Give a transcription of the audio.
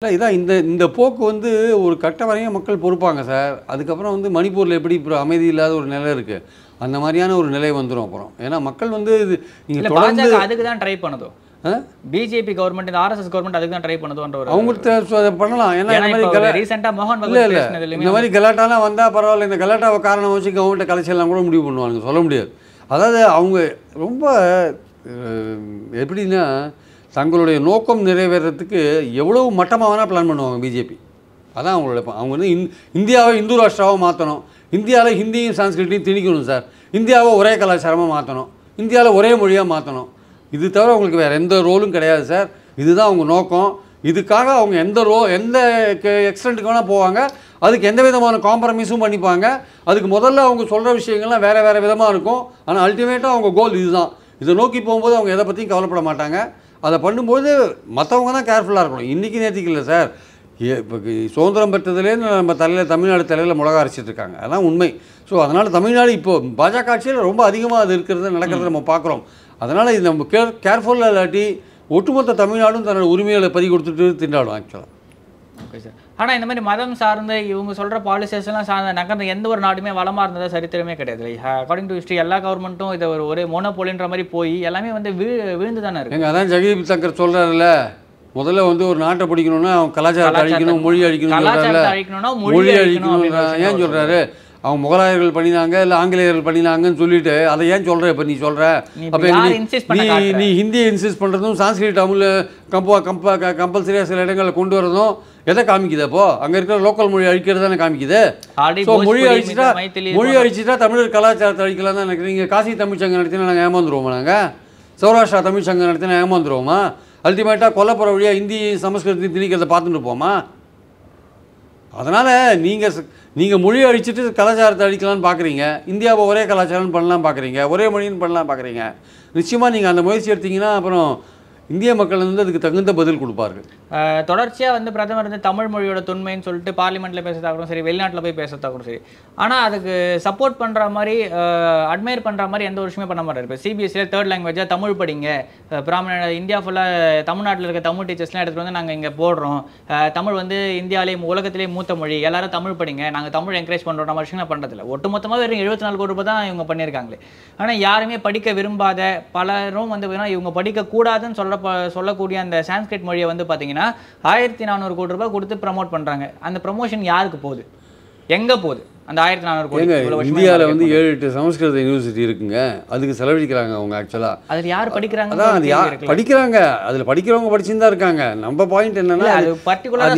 இல்ல இதான் இந்த போக்கு வந்து ஒரு கட்ட வரையும் மக்கள் பொறுப்பாங்க சார். அதுக்கப்புறம் வந்து மணிப்பூர்ல எப்படி இப்போ அமைதி இல்லாத ஒரு நிலை இருக்கு. அந்த மாதிரியான ஒரு நிலை வந்துரும் அப்புறம். ஏன்னா மக்கள் வந்து நீங்க இல்ல தொடர்ந்து பாஜக அதுக்கு தான் ட்ரை பண்ணுதோ. பிஜேபி கவர்மெண்ட் இந்த ஆர்எஸ்எஸ் கவர்மெண்ட் அதுக்கு தான் ட்ரை பண்ணுதோன்ற ஒரு அவங்களுக்கு பண்ணலாம். ஏன்னா இந்த மாதிரி ரீசெண்டா மோகன் இல்ல பகவத் இல்ல பேசினதுலயுமே இந்த மாதிரி கலாட்டாலாம் வந்தா பரவாயில்ல. இந்த கலாட்டாவை காரணம் வச்சு கவர்மெண்ட்டை கலைச்சலாம் கூட முடிவு பண்ணுவாங்க. சொல்ல முடியாது. அதாவது அவங்க ரொம்ப எப்படின்னா தங்களுடைய நோக்கம் நிறைவேறதுக்கு எவ்வளவு மட்டமாக வேணால் பிளான் பண்ணுவாங்க பிஜேபி. அதான் அவங்களோட அவங்க வந்து இந்தியாவை இந்து ராஷ்டிராவாக மாற்றணும். இந்தியாவில் ஹிந்தியும் சான்ஸ்கிரிட்டையும் திணிக்கணும் சார். இந்தியாவை ஒரே கலாச்சாரமாக மாற்றணும். இந்தியாவில் ஒரே மொழியாக மாற்றணும். இது தவிர அவங்களுக்கு வேறு எந்த ரோலும் கிடையாது சார். இதுதான் அவங்க நோக்கம். இதுக்காக அவங்க எந்த எக்ஸ்டென்ட்டுக்கு வேணால் போவாங்க. அதுக்கு எந்த விதமான காம்ப்ரமைஸும் பண்ணிப்பாங்க. அதுக்கு முதல்ல அவங்க சொல்கிற விஷயங்கள்லாம் வேறு விதமாக இருக்கும். ஆனால் அல்டிமேட்டாக அவங்க கோல் இதுதான். இதை நோக்கி போகும்போது அவங்க எதை பற்றியும் கவலைப்பட மாட்டாங்க. அதை பண்ணும்போது மற்றவங்க தான் கேர்ஃபுல்லாக இருக்கணும். இன்றைக்கி நேற்றுக்கு இல்லை சார். இப்போ சுதந்திரம் பெற்றதுலேருந்து நம்ம தமிழ்நாடு தலையில் மிளகா அரைச்சிட்டு இருக்காங்க. அதான் உண்மை. ஸோ அதனால் தமிழ்நாடு இப்போது பாஜக ஆட்சியில் ரொம்ப அதிகமாக அது நடக்கிறத நம்ம பார்க்குறோம். அதனால் இது நம்ம கேர்ஃபுல்லாக இல்லாட்டி ஒட்டுமொத்த தமிழ்நாடும் தன்னோட உரிமைகளை பறி கொடுத்துட்டு திண்டாடும் ஆக்சுவலாக. Okay sir. ஆனால் இந்த மாதிரி மதம் சார்ந்த இவங்க சொல்கிற பாலிசிஸ்லாம் சார்ந்த நகர்ந்த எந்த ஒரு நாடுமே வளமாக இருந்ததாக சரித்திரமே கிடையாது. அக்கார்டிங் டு ஹிஸ்ட்ரி எல்லா கவர்மெண்ட்டும் இதை ஒரு மோனோபோலின்ற மாதிரி போய் எல்லாமே வந்து விழுந்து தானே இருக்கு. எங்கள் அதான் ஜெகதீப் தங்கர் சொல்கிறாருல்ல, முதல்ல வந்து ஒரு நாட்டை பிடிக்கணும்னா அவன் கலாச்சாரத்தை அழிக்கணும், மொழி அழிக்கணும், மொழி அழிக்கணும். ஏன் சொல்கிறாரு? அவங்க முகலாயர்கள் பண்ணினாங்க இல்லை ஆங்கிலேயர்கள் பண்ணினாங்கன்னு சொல்லிட்டு அதை ஏன் சொல்கிற? இப்போ நீ சொல்கிற அப்போ நீ ஹிந்தியை இன்சிஸ்ட் பண்ணுறதும் சான்ஸ்கிரிட் தமிழ் கம்பல்சரியாக சில இடங்களில் கொண்டு வரதும் எதை காமிக்குது? அப்போது அங்கே இருக்கிற லோக்கல் மொழி அழிக்கிறது தானே காமிக்குது. ஸோ மொழி அழிச்சிட்டா தமிழர் கலாச்சாரத்தை அழிக்கலாம் தான் நினைக்கிறீங்க. காசி தமிழ் சங்கம் நடத்தினா நாங்கள் ஏமாந்துருவோமா? நாங்கள் சௌராஷ்டிரா தமிழ் சங்கம் நடத்தினா ஏமாந்துருவோமா? அல்டிமேட்டாக கொல்லப்புற வழியாக ஹிந்தி சமஸ்கிருதத்தையும் திணிக்கிறத பார்த்துட்டு இருப்போமா? அதனால் நீங்கள் மொழி அழிச்சிட்டு கலாச்சாரத்தை அழிக்கலான்னு பார்க்குறீங்க. இந்தியாவை ஒரே கலாச்சாரம்னு பண்ணலாம் பார்க்குறீங்க, ஒரே மொழின்னு பண்ணலாம் பார்க்குறீங்க. நிச்சயமாக நீங்கள் அந்த முயற்சி எடுத்தீங்கன்னா அப்புறம் இந்திய மக்கள் வந்து அதுக்கு தகுந்த பதில் கொடுப்பார்கள். தொடர்ச்சியாக வந்து பிரதமர் வந்து தமிழ் மொழியோட தொன்மைன்னு சொல்லிட்டு பார்லிமெண்ட்டில் பேசுறதாகட்டும் சரி, வெளிநாட்டில் போய் பேசுறதாகட்டும் சரி, ஆனால் அதுக்கு சப்போர்ட் பண்ணுற மாதிரி அட்மையர் பண்ணுற மாதிரி எந்த ஒரு விஷயமே பண்ண மாட்டார். இப்போ சிபிஎஸ்சியில் 3rd லாங்குவேஜாக தமிழ் படிங்க, பிராமண இந்தியா ஃபுல்லாக தமிழ்நாட்டில் இருக்க தமிழ் டீச்சர்ஸ்லாம் எடுத்துகிட்டு வந்து நாங்கள் இங்கே போடுறோம், தமிழ் வந்து இந்தியாவிலேயே உலகத்திலேயே மூத்த மொழி, எல்லாரும் தமிழ் படிங்க, நாங்கள் தமிழ் என்கரேஜ் பண்ணுறோம், நம்ம விஷயங்கள் பண்ணுறதில்ல. ஒட்டுமொத்தமாக வெறும் 74 கோடி ரூபாய் தான் இவங்க பண்ணியிருக்காங்களே. ஆனால் யாருமே படிக்க விரும்பாத பலரும் வந்து இவங்க படிக்கக்கூடாதுன்னு சொல்லக்கூடிய அந்த சான்ஸ்கிரிட் மொழியை வந்து பார்த்தீங்கன்னா 1400 கோடி ரூபாய் கொடுத்து ப்ரமோட் பண்ணுறாங்க. அந்த ப்ரமோஷன் யாருக்கு போகுது? எங்கே போகுது அந்த 1400 கோடி? இந்தியாவில் வந்து 7-8 சமஸ்கிருத யூனிவர்சிட்டி இருக்குங்க. அதுக்கு செலவழிக்கிறாங்க அவங்க ஆக்சுவலாக. அதில் யார் படிக்கிறாங்க? அதான் அது யார் படிக்கிறாங்க? அதில் படிக்கிறவங்க படிச்சுன்னு தான் இருக்காங்க. நம்ம பாயிண்ட் என்னன்னா அது பர்டிகுலராக